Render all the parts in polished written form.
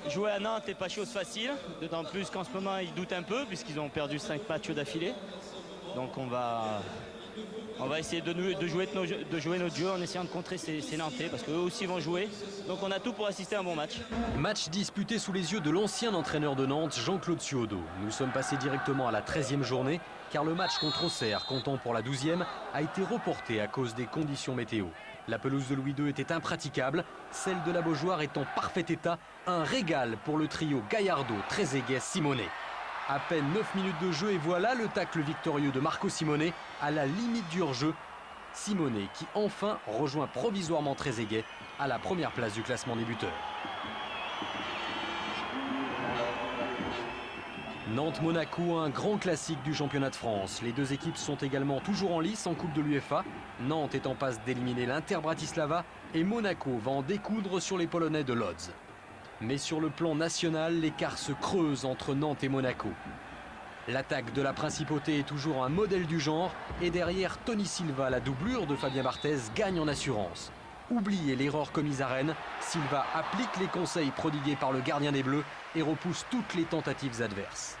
jouer à Nantes n'est pas chose facile, d'autant plus qu'en ce moment ils doutent un peu puisqu'ils ont perdu 5 matchs d'affilée. Donc on va essayer de jouer notre jeu en essayant de contrer ces Nantais parce qu'eux aussi vont jouer. Donc on a tout pour assister à un bon match. Match disputé sous les yeux de l'ancien entraîneur de Nantes, Jean-Claude Suaudeau. Nous sommes passés directement à la 13e journée car le match contre Auxerre, comptant pour la 12e, a été reporté à cause des conditions météo. La pelouse de Louis II était impraticable, celle de la Beaujoire est en parfait état. Un régal pour le trio Gallardo, Trezeguet, Simonet. À peine 9 minutes de jeu et voilà le tacle victorieux de Marco Simonet à la limite du hors-jeu. Simonet qui enfin rejoint provisoirement Trezeguet à la première place du classement des buteurs. Nantes-Monaco, un grand classique du championnat de France. Les deux équipes sont également toujours en lice en Coupe de l'UEFA. Nantes est en passe d'éliminer l'Inter Bratislava et Monaco va en découdre sur les Polonais de Lodz. Mais sur le plan national, l'écart se creuse entre Nantes et Monaco. L'attaque de la Principauté est toujours un modèle du genre et derrière Tony Silva, la doublure de Fabien Barthez, gagne en assurance. Oubliez l'erreur commise à Rennes, Silva applique les conseils prodigués par le gardien des Bleus et repousse toutes les tentatives adverses.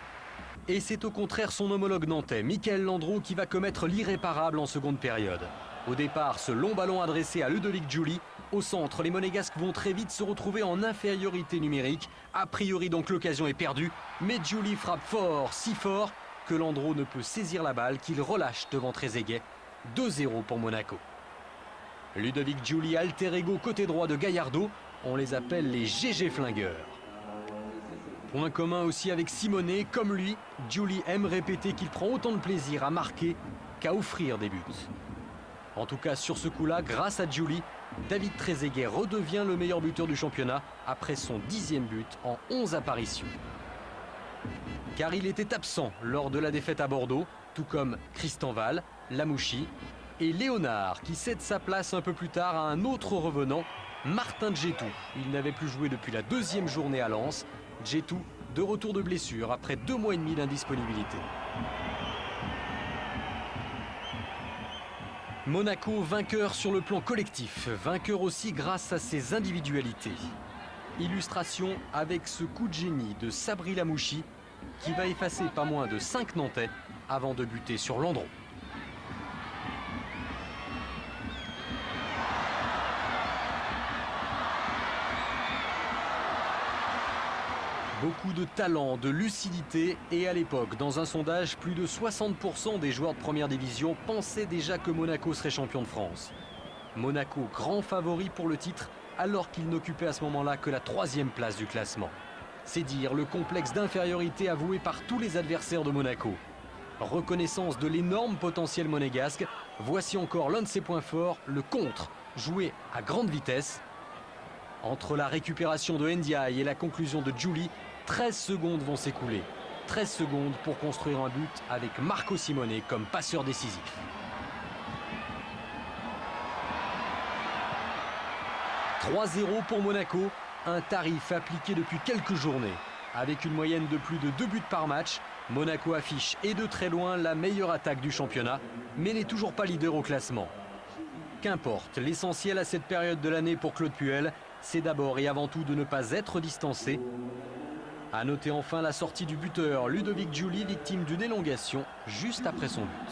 Et c'est au contraire son homologue nantais, Michael Landreau, qui va commettre l'irréparable en seconde période. Au départ, ce long ballon adressé à Ludovic Giuli. Au centre, les Monégasques vont très vite se retrouver en infériorité numérique. A priori donc l'occasion est perdue, mais Giuli frappe fort, si fort, que Landreau ne peut saisir la balle qu'il relâche devant Trezeguet. 2-0 pour Monaco. Ludovic Giuli, alter ego côté droit de Gallardo, on les appelle les GG flingueurs. Point commun aussi avec Simonet, comme lui, Giuli aime répéter qu'il prend autant de plaisir à marquer qu'à offrir des buts. En tout cas sur ce coup-là, grâce à Giuli, David Trezeguet redevient le meilleur buteur du championnat après son 10e but en 11 apparitions. Car il était absent lors de la défaite à Bordeaux, tout comme Christian Val, Lamouchi et Léonard qui cède sa place un peu plus tard à un autre revenant, Martin Djetou. Il n'avait plus joué depuis la 2e journée à Lens. Djetou de retour de blessure après 2 mois et demi d'indisponibilité. Monaco vainqueur sur le plan collectif, vainqueur aussi grâce à ses individualités. Illustration avec ce coup de génie de Sabri Lamouchi qui va effacer pas moins de 5 Nantais avant de buter sur Landreau. Beaucoup de talent, de lucidité et à l'époque, dans un sondage, plus de 60% des joueurs de première division pensaient déjà que Monaco serait champion de France. Monaco, grand favori pour le titre, alors qu'il n'occupait à ce moment-là que la 3e place du classement. C'est dire le complexe d'infériorité avoué par tous les adversaires de Monaco. Reconnaissance de l'énorme potentiel monégasque, voici encore l'un de ses points forts, le contre, joué à grande vitesse. Entre la récupération de Ndiaye et la conclusion de Giuli, 13 secondes vont s'écouler. 13 secondes pour construire un but avec Marco Simonet comme passeur décisif. « 3-0 pour Monaco, un tarif appliqué depuis quelques journées. Avec une moyenne de plus de 2 buts par match, Monaco affiche et de très loin la meilleure attaque du championnat, mais n'est toujours pas leader au classement. Qu'importe, l'essentiel à cette période de l'année pour Claude Puel, c'est d'abord et avant tout de ne pas être distancé. À noter enfin la sortie du buteur Ludovic Giuli, victime d'une élongation juste après son but.